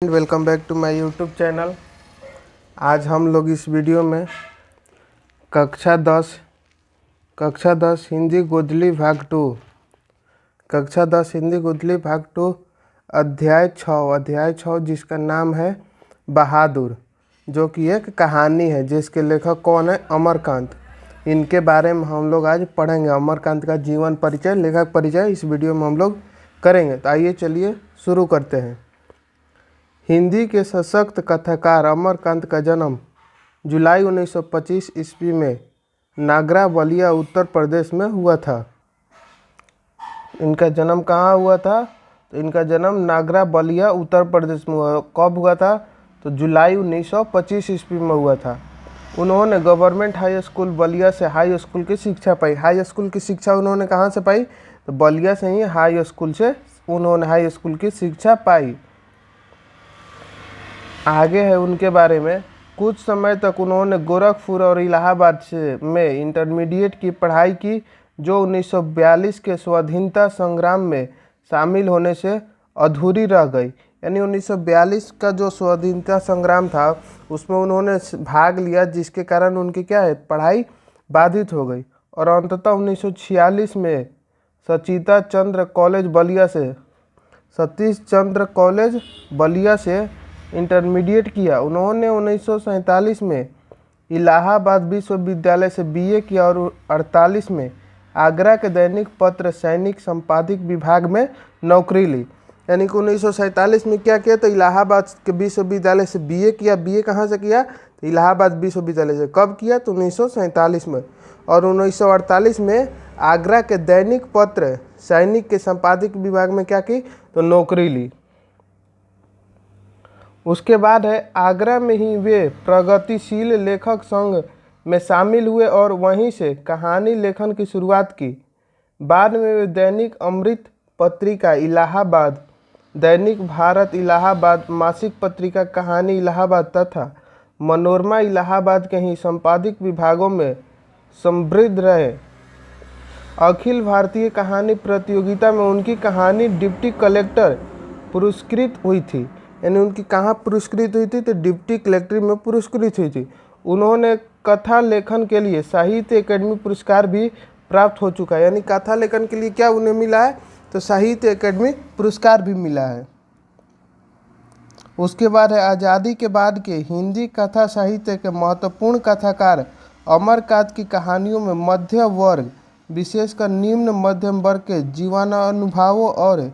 Welcome back to my YouTube channel. आज हम लोग इस वीडियो में कक्षा 10 हिंदी गोदली भाग 2 कक्षा 10 हिंदी गोदली भाग 2 अध्याय 6 जिसका नाम है बहादुर, जो कि एक कहानी है जिसके लेखक कौन है? अमरकांत। इनके बारे में हम लोग आज पढ़ेंगे। अमरकांत का जीवन परिचय, लेखक परिचय इस वीडियो में हम लोग करेंगे। तो आइए चलिए शुरू करते हैं। हिंदी के सशक्त कथाकार अमरकांत का जन्म जुलाई 1925 ईस्वी में नागरा बलिया उत्तर प्रदेश में हुआ था। इनका जन्म कहाँ हुआ था? तो इनका जन्म नागरा बलिया उत्तर प्रदेश में हुआ। कब हुआ था? तो जुलाई 1925 ईस्वी में हुआ था। उन्होंने गवर्नमेंट हाई स्कूल बलिया से हाई स्कूल की शिक्षा पाई। हाई स्कूल की शिक्षा उन्होंने कहाँ से पाई? तो बलिया से ही हाई स्कूल से उन्होंने हाई स्कूल की शिक्षा पाई। आगे है उनके बारे में। कुछ समय तक उन्होंने गोरखपुर और इलाहाबाद में इंटरमीडिएट की पढ़ाई की, जो 1942 के स्वाधीनता संग्राम में शामिल होने से अधूरी रह गई। यानी 1942 का जो स्वाधीनता संग्राम था उसमें उन्होंने भाग लिया, जिसके कारण उनकी क्या है, पढ़ाई बाधित हो गई। और अंततः 1946 में सतीश चंद्र कॉलेज बलिया से इंटरमीडिएट किया। उन्होंने 1947 में इलाहाबाद विश्वविद्यालय से बीए किया और 48 में आगरा के दैनिक पत्र सैनिक संपादक विभाग में नौकरी ली। यानी कि 1947 में क्या किया? तो इलाहाबाद के विश्वविद्यालय से बीए किया। बीए कहाँ से किया? तो इलाहाबाद विश्वविद्यालय से। कब किया? तो 1947 में। और 1948 में आगरा के दैनिक पत्र सैनिक के संपादक विभाग में क्या की? तो नौकरी ली। उसके बाद है आगरा में ही वे प्रगतिशील लेखक संघ में शामिल हुए और वहीं से कहानी लेखन की शुरुआत की। बाद में वे दैनिक अमृत पत्रिका इलाहाबाद, दैनिक भारत इलाहाबाद, मासिक पत्रिका कहानी इलाहाबाद तथा मनोरमा इलाहाबाद के ही संपादक विभागों में समृद्ध रहे। अखिल भारतीय कहानी प्रतियोगिता में उनकी कहानी डिप्टी कलेक्टर पुरस्कृत हुई थी। यानी उनकी कहाँ पुरस्कृत हुई थी? तो डिप्टी कलेक्टर में पुरस्कृत हुई थी। उन्होंने कथा लेखन के लिए साहित्य अकेडमी पुरस्कार भी प्राप्त हो चुका है। यानी कथा लेखन के लिए क्या उन्हें मिला है? तो साहित्य अकेडमी पुरस्कार भी मिला है। उसके बाद है आज़ादी के बाद के हिंदी कथा साहित्य के महत्वपूर्ण कथाकार अमरकांत की कहानियों में मध्य वर्ग, विशेषकर निम्न मध्यम वर्ग के जीवनानुभवों और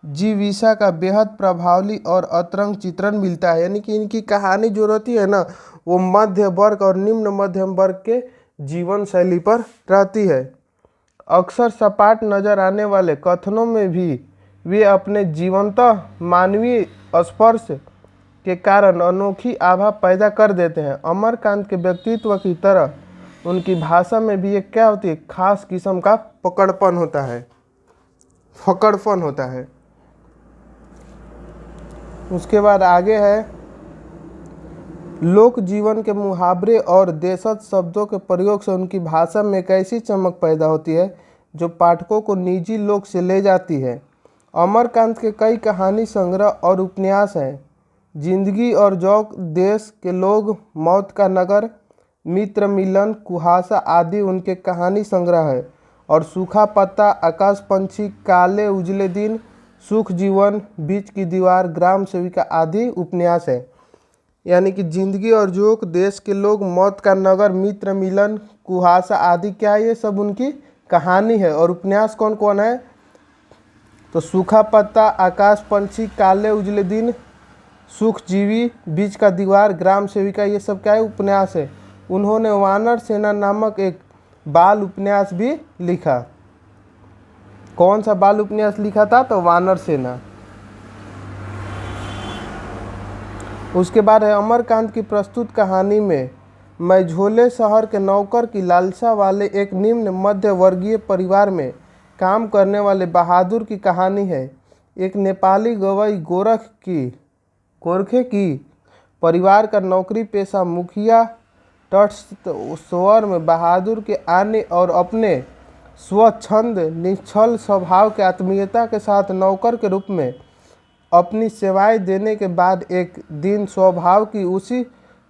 जीविका का बेहद प्रभावली और अतरंग चित्रण मिलता है। यानी कि इनकी कहानी जो रहती है ना, वो मध्य वर्ग और निम्न मध्यम वर्ग के जीवन शैली पर रहती है। अक्सर सपाट नजर आने वाले कथनों में भी वे अपने जीवंत मानवीय स्पर्श के कारण अनोखी आभा पैदा कर देते हैं। अमरकांत के व्यक्तित्व की तरह उनकी भाषा में भी एक क्या होती है, खास किस्म का फकड़पन होता है। उसके बाद आगे है लोक जीवन के मुहावरे और देशज शब्दों के प्रयोग से उनकी भाषा में एक ऐसी चमक पैदा होती है जो पाठकों को निजी लोक से ले जाती है। अमरकांत के कई कहानी संग्रह और उपन्यास हैं। जिंदगी और जौक, देश के लोग, मौत का नगर, मित्र मिलन, कुहासा आदि उनके कहानी संग्रह है। और सूखा पत्ता, आकाश पंछी, काले उजले दिन, सुख जीवन, बीच की दीवार, ग्राम सेविका आदि उपन्यास है। यानी कि जिंदगी और जोक, देश के लोग, मौत का नगर, मित्र मिलन, कुहासा आदि क्या है? ये सब उनकी कहानी है। और उपन्यास कौन कौन है? तो सूखा पत्ता, आकाश पंछी, काले उजले दिन, सुख जीवी, बीच का दीवार, ग्राम सेविका, ये सब क्या है? उपन्यास है। उन्होंने वानर सेना नामक एक बाल उपन्यास भी लिखा। कौन सा बाल उपन्यास लिखा था? तो वानर सेना। उसके बाद है अमरकांत की प्रस्तुत कहानी में मैझोले शहर के नौकर की लालसा वाले एक निम्न मध्य वर्गीय परिवार में काम करने वाले बहादुर की कहानी है। एक नेपाली गवई गोरखे की परिवार का नौकरी पेशा मुखिया तटस्थ स्वर में बहादुर के आने और अपने स्वच्छंद निश्चल स्वभाव के आत्मीयता के साथ नौकर के रूप में अपनी सेवाएं देने के बाद एक दिन स्वभाव की उसी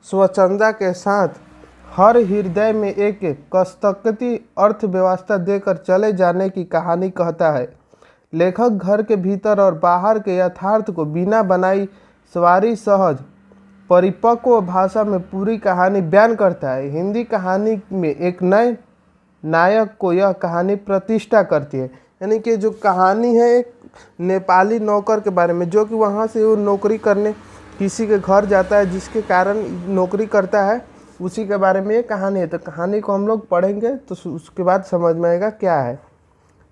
स्वच्छंदता के साथ हर हृदय में एक कस्तकती अर्थव्यवस्था देकर चले जाने की कहानी कहता है। लेखक घर के भीतर और बाहर के यथार्थ को बिना बनाई सवारी सहज परिपक्व भाषा में पूरी कहानी बयान करता है। हिंदी कहानी में एक नए नायक को यह कहानी प्रतिष्ठा करती है। यानी कि जो कहानी है एक नेपाली नौकर के बारे में, जो कि वहाँ से वो नौकरी करने किसी के घर जाता है, जिसके कारण नौकरी करता है, उसी के बारे में ये कहानी है। तो कहानी को हम लोग पढ़ेंगे तो उसके बाद समझ में आएगा क्या है।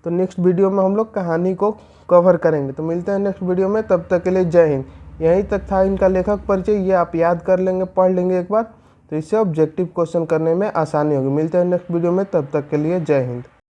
तो नेक्स्ट वीडियो में हम लोग कहानी को कवर करेंगे। तो मिलते हैं नेक्स्ट वीडियो में, तब तक के लिए जय हिंद। यहीं तक था इनका लेखक परिचय, ये आप याद कर लेंगे, पढ़ लेंगे एक बार, तो इससे ऑब्जेक्टिव क्वेश्चन करने में आसानी होगी। मिलते हैं नेक्स्ट वीडियो में, तब तक के लिए जय हिंद।